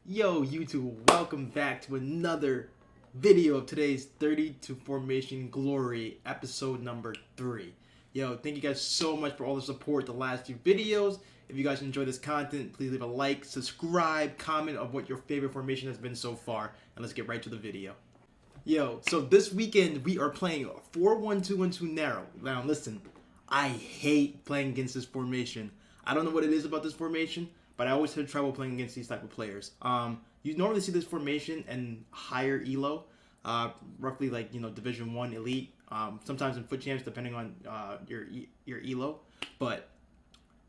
Yo YouTube, welcome back to another video of today's 32 Formation Glory episode number 3. Yo, thank you guys so much for all the support the last few videos. If you guys enjoy this content, please leave a like, subscribe, comment of what your favorite formation has been so far, and let's get right to the video. Yo, so this weekend we are playing 4-1-2-1-2 narrow. Now listen, I hate playing against this formation. I don't know what it is about this formation, but I always have trouble playing against these type of players. You normally see this formation in higher elo, roughly like Division 1 elite. Sometimes in FUT Champs, depending on your elo. But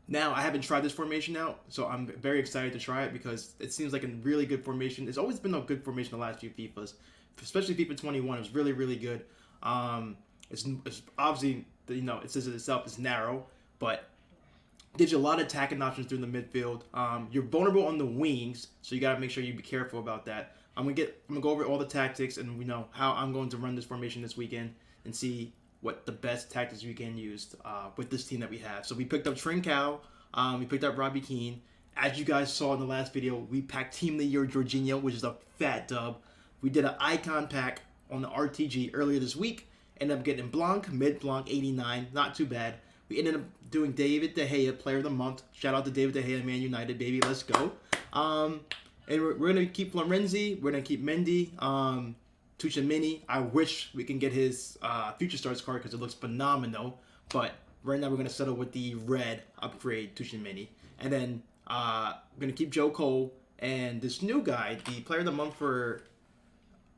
now I haven't tried this formation out, so I'm very excited to try it because it seems like a really good formation. It's always been a good formation the last few FIFAs, especially FIFA 21. It was really good. It's obviously it says it itself is narrow, but gives you a lot of attacking options through the midfield. You're vulnerable on the wings, so you gotta make sure you be careful about that. I'm gonna go over all the tactics and how I'm going to run this formation this weekend and see what the best tactics we can use with this team that we have. So we picked up Trincao, we picked up Robbie Keane. As you guys saw in the last video, we packed Team of the Year Jorginho, which is a fat dub. We did an icon pack on the RTG earlier this week. Ended up getting Blanc, mid Blanc 89, not too bad. We ended up doing David De Gea, Player of the Month. Shout out to David De Gea, Man United, baby. Let's go. And we're going to keep Florenzi. We're going to keep Mendy. Tuchemini. I wish we can get his Future Stars card because it looks phenomenal. But right now we're going to settle with the red upgrade Tuchemini. And then we're going to keep Joe Cole. And this new guy, the Player of the Month for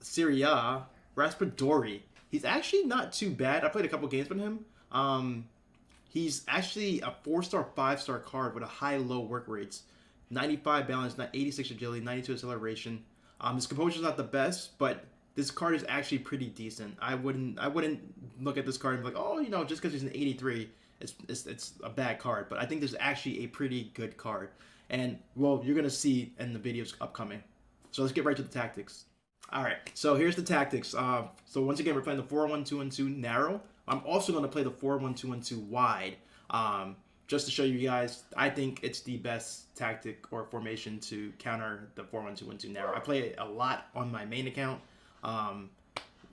Serie A, Raspadori. He's actually not too bad. I played a couple games with him. He's actually a 4-star, 5-star card with a high-low work rates. 95 balance, 86 agility, 92 acceleration. His composure is not the best, but this card is actually pretty decent. I wouldn't look at this card and be like, oh, just because he's an 83, it's a bad card. But I think this is actually a pretty good card. And, well, you're going to see in the videos upcoming. So let's get right to the tactics. All right, so here's the tactics. So once again, we're playing the 4-1-2-1-2 narrow. I'm also going to play the 4-1-2-1-2 wide, just to show you guys. I think it's the best tactic or formation to counter the 4-1-2-1-2 narrow. I play it a lot on my main account.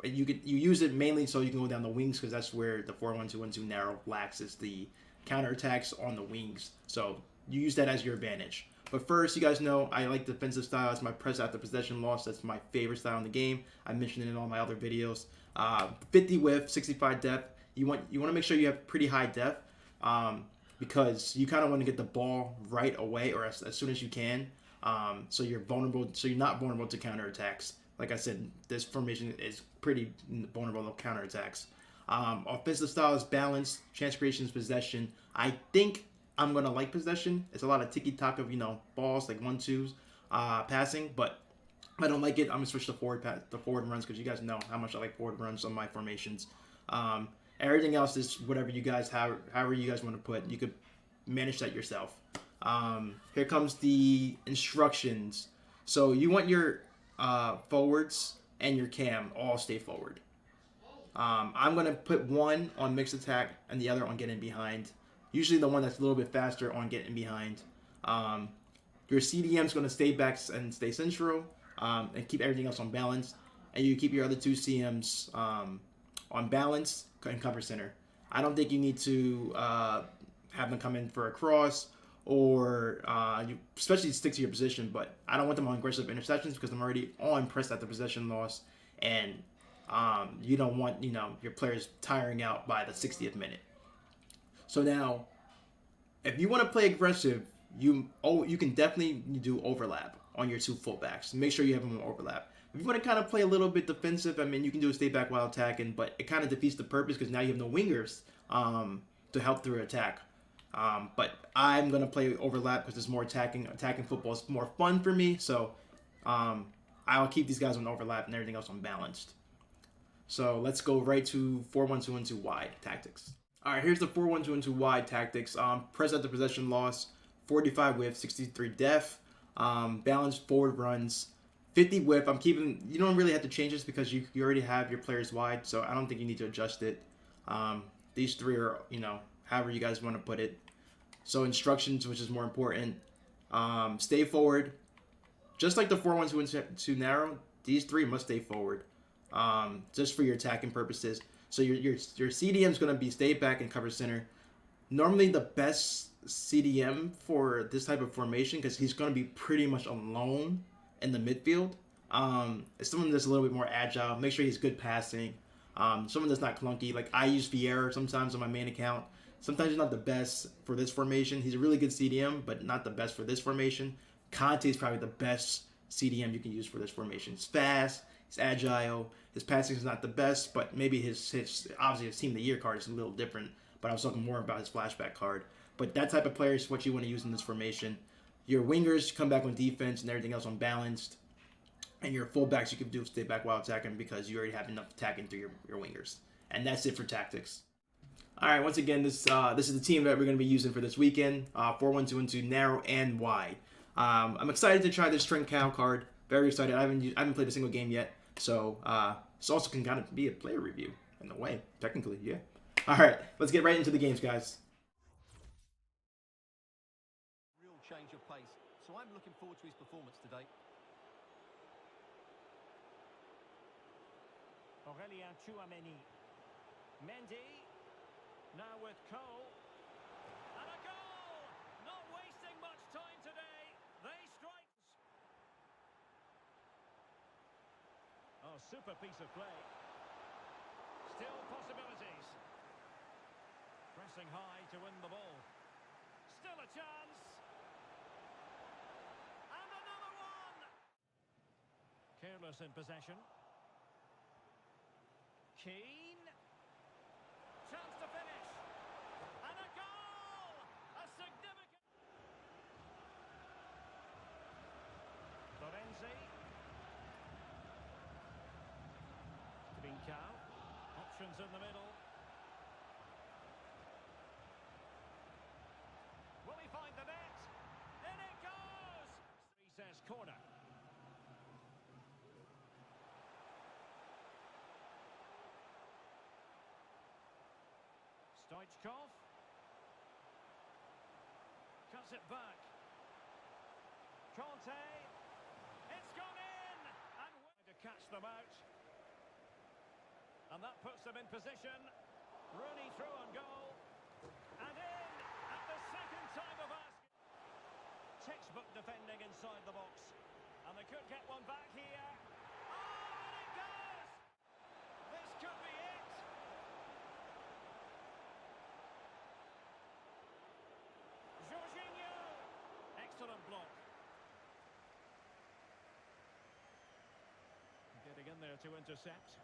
You use it mainly so you can go down the wings because that's where the 4-1-2-1-2 narrow lacks, is the counterattacks on the wings. So you use that as your advantage. But first, you guys know I like defensive style. It's my press after possession loss. That's my favorite style in the game. I mentioned it in all my other videos. 50 width, 65 depth. You want to make sure you have pretty high depth because you kind of want to get the ball right away or as soon as you can. So you're vulnerable. So you're not vulnerable to counterattacks. Like I said, this formation is pretty vulnerable to counterattacks. Offensive style is balance, chance creation is possession. I think I'm gonna like possession. It's a lot of tiki-taka of balls like 1-2s, passing, but I don't like it. I'm gonna switch to forward runs because you guys know how much I like forward runs on my formations. Everything else is whatever you guys however you guys want to put. You could manage that yourself. Here comes the instructions. So you want your forwards and your cam all stay forward. I'm gonna put one on mixed attack and the other on getting behind. Usually the one that's a little bit faster on getting behind. Your CDM is going to stay back and stay central and keep everything else on balance. And you keep your other two CMs on balance and cover center. I don't think you need to have them come in for a cross or you especially stick to your position. But I don't want them on aggressive interceptions because I'm already on press at the possession loss. And you don't want your players tiring out by the 60th minute. So now, if you want to play aggressive, you can definitely do overlap on your two fullbacks. Make sure you have them on overlap. If you want to kind of play a little bit defensive, I mean, you can do a stay back while attacking, but it kind of defeats the purpose because now you have no wingers to help through attack. But I'm going to play overlap because it's more attacking. Attacking football is more fun for me, so I'll keep these guys on overlap and everything else on balanced. So let's go right to 4-1-2-1-2 wide tactics. All right, here's the 4-1-2-1-2 wide tactics. Press at the possession loss, 45 width, 63 depth, balanced forward runs, 50 width. I'm keeping. You don't really have to change this because you already have your players wide, so I don't think you need to adjust it. These three are however you guys want to put it. So instructions, which is more important. Stay forward, just like the 4-1-2 too narrow, these three must stay forward, just for your attacking purposes. So your CDM is going to be stay back and cover center. Normally the best CDM for this type of formation, because he's going to be pretty much alone in the midfield. It's someone that's a little bit more agile. Make sure he's good passing. Someone that's not clunky. Like I use Vieira sometimes on my main account. Sometimes he's not the best for this formation. He's a really good CDM, but not the best for this formation. Conte is probably the best CDM you can use for this formation. He's fast. He's agile. His passing is not the best, but maybe his obviously his team of the year card is a little different. But I was talking more about his flashback card. But that type of player is what you want to use in this formation. Your wingers come back on defense and everything else unbalanced. And your fullbacks you can do stay back while attacking because you already have enough attacking through your wingers. And that's it for tactics. All right, once again, this is the team that we're going to be using for this weekend. 4-1-2-1-2, narrow and wide. I'm excited to try this Trincao card. Very excited. I haven't played a single game yet, so this also can kind of be a player review in a way, technically, yeah. All right, let's get right into the games, guys. Real change of pace, so I'm looking forward to his performance today. Aurélien Tchouameni. Mendy. Now with Cole. And a goal! Not wasting much time today. They strike. Oh, super piece of play. Still possibilities. Pressing high to win the ball. Still a chance. And another one! Careless in possession. Keane. Chance to finish. And a goal! A significant... Lorenzi. Trincao. Options in the middle. Will he find the net? In it goes! Recess corner. Stoichkov. Cuts it back. Conte. It's gone in! And to catch them out. And that puts them in position. Rooney through on goal. And in at the second time of asking. Textbook defending inside the box. And they could get one back here. Oh, and it goes! This could be it. Jorginho. Excellent block. Getting in there to intercept.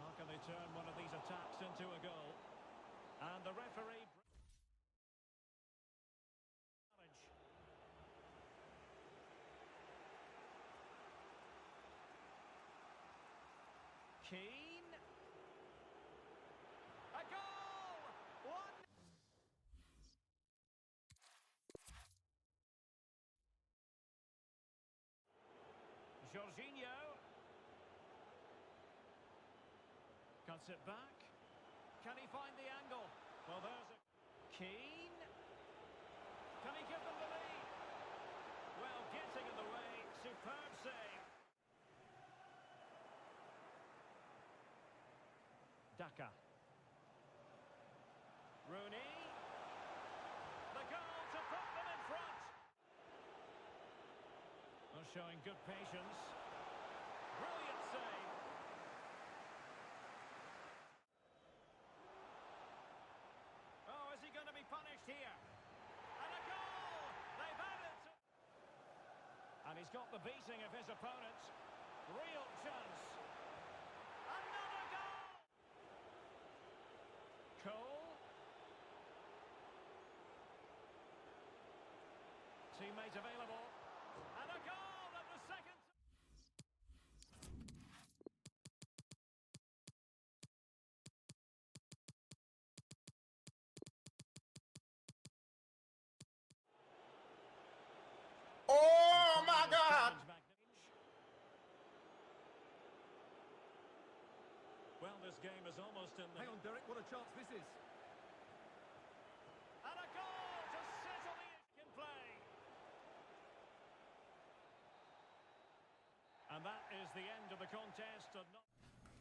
How can they turn one of these attacks into a goal? And the referee... Keane. A goal! One. Jorginho. Cuts it back. Can he find the angle? Well, there's a... Keane. Can he give them the lead? Well, getting in the way. Superb save. Daka. Rooney. The goal to put them in front. Well, showing good patience. Brilliant save. Oh, is he going to be punished here? And a goal! They've added to... And he's got the beating of his opponent. Real chance. Another goal! Cole. Teammate available. And a goal at the second. Oh my God! Well, this game is almost in the... Hang on, Derek, what a chance this is. And a goal to settle the in play. is the end of the contest. And not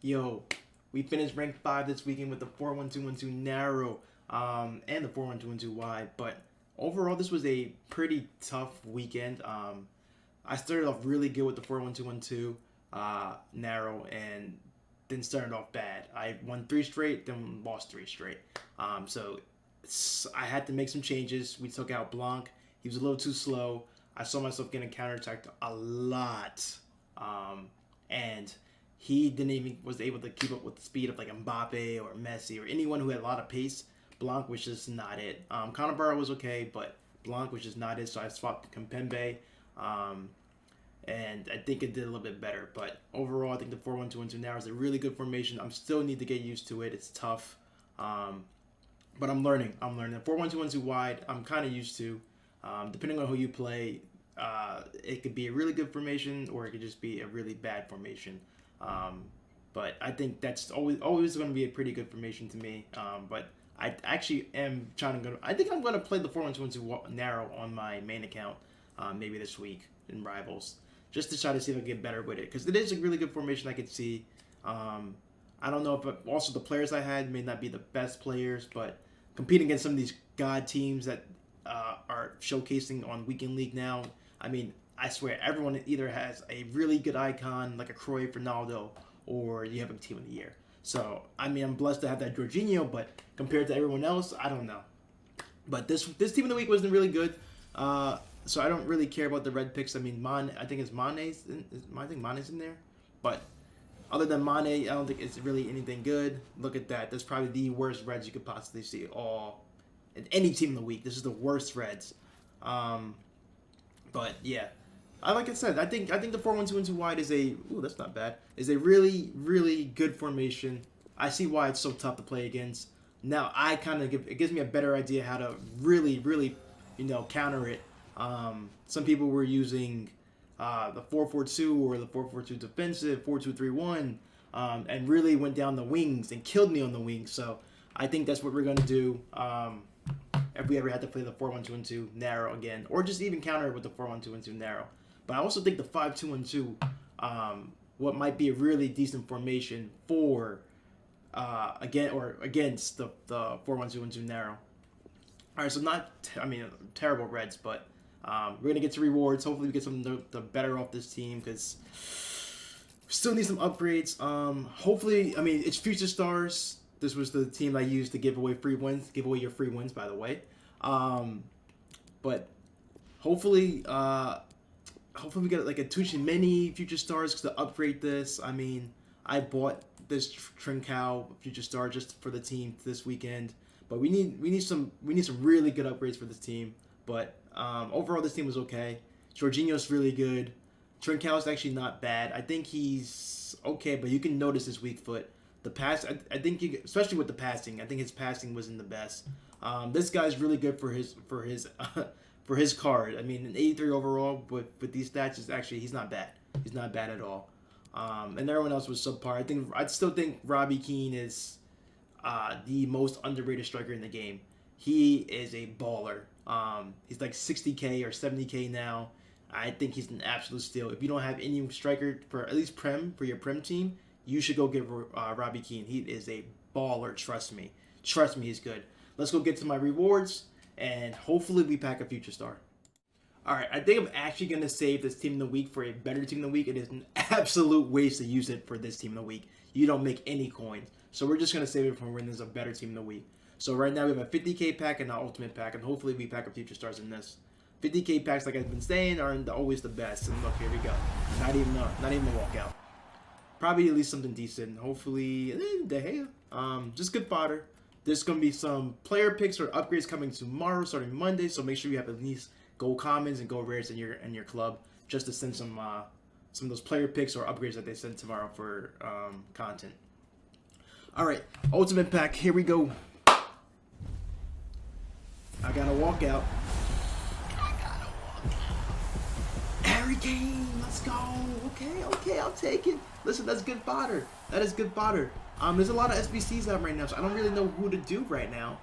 Yo, we finished ranked 5 this weekend with the 4-1-2-1-2 narrow and the 4-1-2-1-2 wide. But overall, this was a pretty tough weekend. I started off really good with the 4-1-2-1-2 narrow and then started off bad. I won 3 straight, then lost 3 straight. So I had to make some changes. We took out Blanc. He was a little too slow. I saw myself getting counterattacked a lot. And he didn't even was able to keep up with the speed of like Mbappe or Messi or anyone who had a lot of pace. Blanc was just not it. Cannavaro was okay, but Blanc was just not it. So I swapped Kimpembe. And I think it did a little bit better. But overall, I think the 4-1-2-1-2 now is a really good formation. I still need to get used to it. It's tough. But I'm learning. The 4-1-2-1-2 wide, I'm kind of used to. Depending on who you play, it could be a really good formation or it could just be a really bad formation. But I think that's always going to be a pretty good formation to me. But I actually am trying to go. I think I'm going to play the 4-1-2-1-2 narrow on my main account maybe this week in Rivals, just to try to see if I can get better with it, because it is a really good formation I could see. I don't know if also the players I had may not be the best players, but competing against some of these god teams that are showcasing on Weekend League now, I mean, I swear everyone either has a really good icon like a Cruyff, Ronaldo, or you have a team of the year. So I mean, I'm blessed to have that Jorginho, but compared to everyone else, I don't know. But this team of the week wasn't really good. So I don't really care about the red picks. I mean, I think it's Mane's. I think Mane's in there. But other than Mane, I don't think it's really anything good. Look at that. That's probably the worst reds you could possibly see in any team in the week. This is the worst reds. But yeah, like I said, I think the 4-1-2-1-2 wide is that's not bad. Is a really, really good formation. I see why it's so tough to play against. Now it gives me a better idea how to really, really, counter it. Some people were using the 4-4-2 or the 4-4-2 defensive, 4-2-3-1, and really went down the wings and killed me on the wings. So I think that's what we're going to do if we ever had to play the 4-1-2-1-2 narrow again, or just even counter it with the 4-1-2-1-2 narrow. But I also think the 5-2-1-2, what might be a really decent formation for against the 4-1-2-1-2 narrow. All right, so terrible reds, but we're going to get to rewards. Hopefully we get something to better off this team, because we still need some upgrades. Hopefully, it's Future Stars. This was the team I used to give away free wins. Give away your free wins, by the way. But hopefully we get like a Tucci Mini Future Stars to upgrade this. I bought this Trincao Future Star just for the team this weekend. But we need some really good upgrades for this team. But overall, this team was okay. Jorginho's really good. Trincao's actually not bad. I think he's okay, but you can notice his weak foot. The pass, I think, especially with the passing, I think his passing wasn't the best. This guy's really good for his for his card. An 83 overall, but with these stats, he's not bad. He's not bad at all. And everyone else was subpar. I still think Robbie Keane is the most underrated striker in the game. He is a baller. He's like 60K or 70K now. I think he's an absolute steal. If you don't have any striker for at least for your Prem team, you should go get Robbie Keane. He is a baller. Trust me. Trust me, he's good. Let's go get to my rewards, and hopefully we pack a Future Star. All right, I think I'm actually going to save this team of the week for a better team of the week. It is an absolute waste to use it for this team of the week. You don't make any coins. So we're just going to save it for when there's a better team of the week. So right now we have a 50K pack and an Ultimate pack, and hopefully we pack a Future Stars in this. 50K packs, like I've been saying, are always the best. And look, here we go. Not even a walkout. Probably at least something decent. Hopefully, De Gea. Just good fodder. There's going to be some player picks or upgrades coming tomorrow, starting Monday. So make sure you have at least gold commons and gold rares in your club, just to send some of those player picks or upgrades that they send tomorrow for content. All right, Ultimate pack. Here we go. I got a walkout. Harry Kane, let's go. Okay, I'll take it. Listen, that's good fodder. That is good fodder. There's a lot of SBCs out right now, so I don't really know who to do right now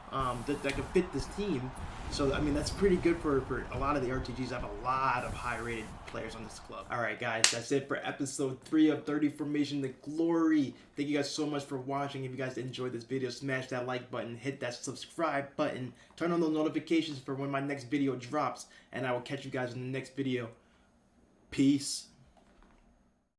that can fit this team. So, I mean, that's pretty good for a lot of the RTGs. I have a lot of high-rated players on this club. All right, guys, that's it for episode 3 of 30 Formation The Glory. Thank you guys so much for watching. If you guys enjoyed this video, smash that like button, hit that subscribe button, turn on those notifications for when my next video drops, and I will catch you guys in the next video. Peace.